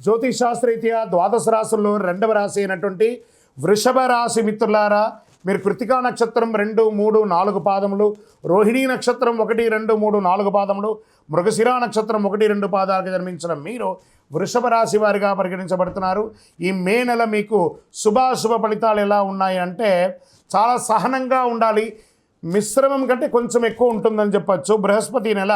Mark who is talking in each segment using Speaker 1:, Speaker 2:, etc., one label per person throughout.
Speaker 1: జ్యోతిషాస్త్రరీత్యా ద్వాదశ రాశుల్లో రెండవ రాశి అయినటువంటి వృషభ రాశి మిత్రులారా, మీరు కృతికా నక్షత్రం 2, 3, 4 పాదములు, రోహిణీ నక్షత్రం 1, 2, 3, 4 పాదములు, మృగశిర నక్షత్రం 1, 2 పాదాలకు జన్మించిన మీరు వృషభ రాశి వారిగా పరిగణించబడుతున్నారు. ఈ మే నెల మీకు శుభాశుభ ఫలితాలు ఎలా ఉన్నాయి అంటే, చాలా సహనంగా ఉండాలి. మిశ్రమం కంటే కొంచెం ఎక్కువ ఉంటుందని చెప్పచ్చు. బృహస్పతి నెల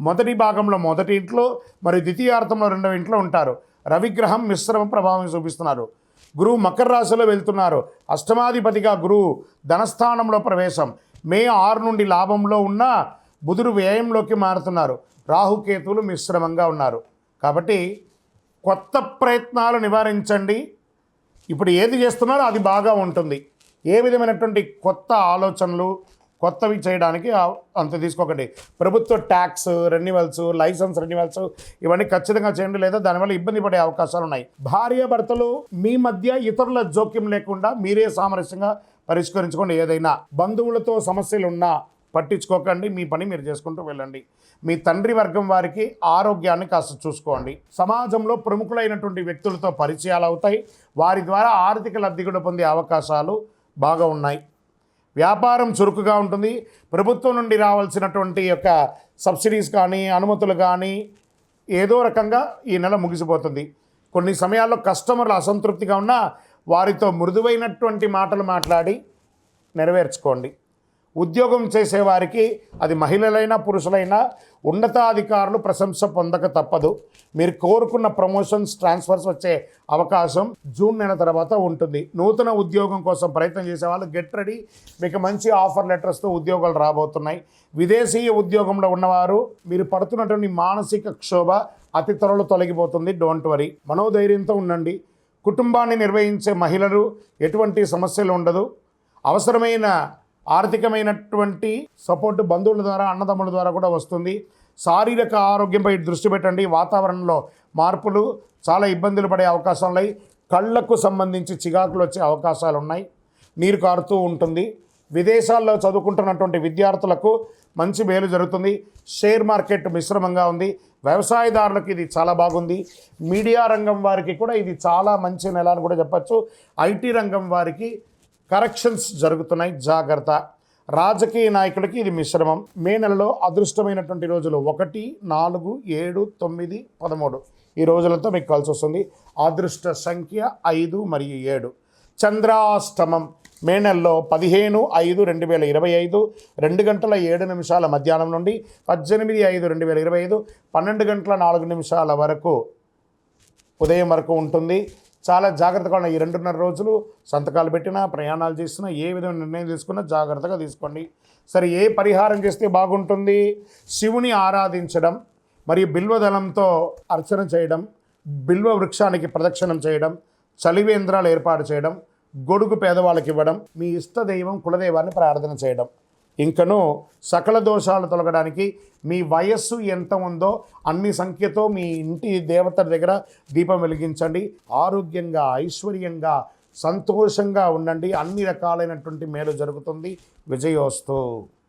Speaker 1: మొదటి భాగంలో మొదటి ఇంట్లో, మరి ద్వితీయార్థంలో రెండవ ఇంట్లో ఉంటారు. రవిగ్రహం మిశ్రమ ప్రభావం చూపిస్తున్నారు. గురువు మకర రాశిలో వెళ్తున్నారు. అష్టమాధిపతిగా గురువు ధనస్థానంలో ప్రవేశం. మే 6 నుండి లాభంలో ఉన్న బుధుడు వ్యయంలోకి మారుతున్నారు. రాహుకేతువులు మిశ్రమంగా ఉన్నారు. కాబట్టి కొత్త ప్రయత్నాలు నివారించండి. ఇప్పుడు ఏది చేస్తున్నారో అది బాగా ఉంటుంది. ఏ విధమైనటువంటి కొత్త ఆలోచనలు కొత్తవి చేయడానికి అంత తీసుకోకండి. ప్రభుత్వ ట్యాక్స్ రెన్యువల్స్, లైసెన్స్ రెన్యువల్స్ ఇవన్నీ ఖచ్చితంగా చేయండి, లేదా దానివల్ల ఇబ్బంది పడే అవకాశాలు ఉన్నాయి. భార్యాభర్తలు మీ మధ్య ఇతరుల జోక్యం లేకుండా మీరే సామరస్యంగా పరిష్కరించుకోండి. ఏదైనా బంధువులతో సమస్యలు ఉన్నా పట్టించుకోకండి, మీ పని మీరు చేసుకుంటూ వెళ్ళండి. మీ తండ్రి వర్గం వారికి ఆరోగ్యాన్ని కాస్త చూసుకోండి. సమాజంలో ప్రముఖులైనటువంటి వ్యక్తులతో పరిచయాలు అవుతాయి. వారి ద్వారా ఆర్థిక లబ్ధి కూడా పొందే అవకాశాలు బాగా ఉన్నాయి. వ్యాపారం చురుకుగా ఉంటుంది. ప్రభుత్వం నుండి రావాల్సినటువంటి యొక్క సబ్సిడీస్ కానీ అనుమతులు కానీ ఏదో రకంగా ఈ నెల ముగిసిపోతుంది. కొన్ని సమయాల్లో కస్టమర్లు అసంతృప్తిగా ఉన్నా వారితో మృదువైనటువంటి మాటలు మాట్లాడి నెరవేర్చుకోండి. ఉద్యోగం చేసేవారికి, అది మహిళలైనా పురుషులైనా, ఉన్నతాధికారులు ప్రశంస పొందక తప్పదు. మీరు కోరుకున్న ప్రమోషన్స్, ట్రాన్స్ఫర్స్ వచ్చే అవకాశం జూన్ నెల తర్వాత ఉంటుంది. నూతన ఉద్యోగం కోసం ప్రయత్నం చేసేవాళ్ళు గెట్ రెడీ. మీకు మంచి ఆఫర్ లెటర్స్తో ఉద్యోగాలు రాబోతున్నాయి. విదేశీయ ఉద్యోగంలో ఉన్నవారు, మీరు పడుతున్నటువంటి మానసిక క్షోభ అతి త్వరలో తొలగిపోతుంది. డోంట్ వరీ, మనోధైర్యంతో ఉండండి. కుటుంబాన్ని నిర్వహించే మహిళలు ఎటువంటి సమస్యలు ఉండదు. అవసరమైన ఆర్థికమైనటువంటి సపోర్ట్ బంధువుల ద్వారా, అన్నదమ్ముల ద్వారా కూడా వస్తుంది. శారీరక ఆరోగ్యంపై దృష్టి పెట్టండి. వాతావరణంలో మార్పులు చాలా ఇబ్బందులు పడే అవకాశాలు ఉన్నాయి. కళ్ళకు సంబంధించి చికాకులు వచ్చే అవకాశాలు ఉన్నాయి. నీరు కారుతూ ఉంటుంది. విదేశాల్లో చదువుకుంటున్నటువంటి విద్యార్థులకు మంచి మేలు జరుగుతుంది. షేర్ మార్కెట్ మిశ్రమంగా ఉంది. వ్యవసాయదారులకు ఇది చాలా బాగుంది. మీడియా రంగం వారికి కూడా ఇది చాలా మంచి నెల అని కూడా చెప్పచ్చు. ఐటీ రంగం వారికి కరెక్షన్స్ జరుగుతున్నాయి, జాగ్రత్త. రాజకీయ నాయకులకి ఇది మిశ్రమం. మే నెలలో అదృష్టమైనటువంటి రోజులు 1, 4, 7, 9, 13 ఈ రోజులతో మీకు కలిసి వస్తుంది. అదృష్ట సంఖ్య 5 మరియు 7. చంద్రాష్టమం మే నెలలో 15/5/2025 2:07 మధ్యాహ్నం నుండి 18/5/2025 12:04 వరకు ఉదయం వరకు ఉంటుంది. చాలా జాగ్రత్తగా ఉన్న ఈ 2.5 రోజులు సంతకాలు పెట్టినా, ప్రయాణాలు చేసినా, ఏ విధమైన నిర్ణయం తీసుకున్నా జాగ్రత్తగా తీసుకోండి. సరే, ఏ పరిహారం చేస్తే బాగుంటుంది? శివుని ఆరాధించడం, మరియు బిల్వదళంతో అర్చన చేయడం, బిల్వ వృక్షానికి ప్రదక్షిణం చేయడం, చలివేంద్రాలు ఏర్పాటు చేయడం, గొడుగు పేదవాళ్ళకి ఇవ్వడం, మీ ఇష్టదైవం కులదైవాన్ని ప్రార్థన చేయడం. ఇంకను సకల దోషాలు తొలగడానికి మీ వయస్సు ఎంత ఉందో అన్ని సంఖ్యతో మీ ఇంటి దేవత దగ్గర దీపం వెలిగించండి. ఆరోగ్యంగా, ఐశ్వర్యంగా, సంతోషంగా ఉండండి. అన్ని రకాలైనటువంటి మేలు జరుగుతుంది. విజయోస్తు.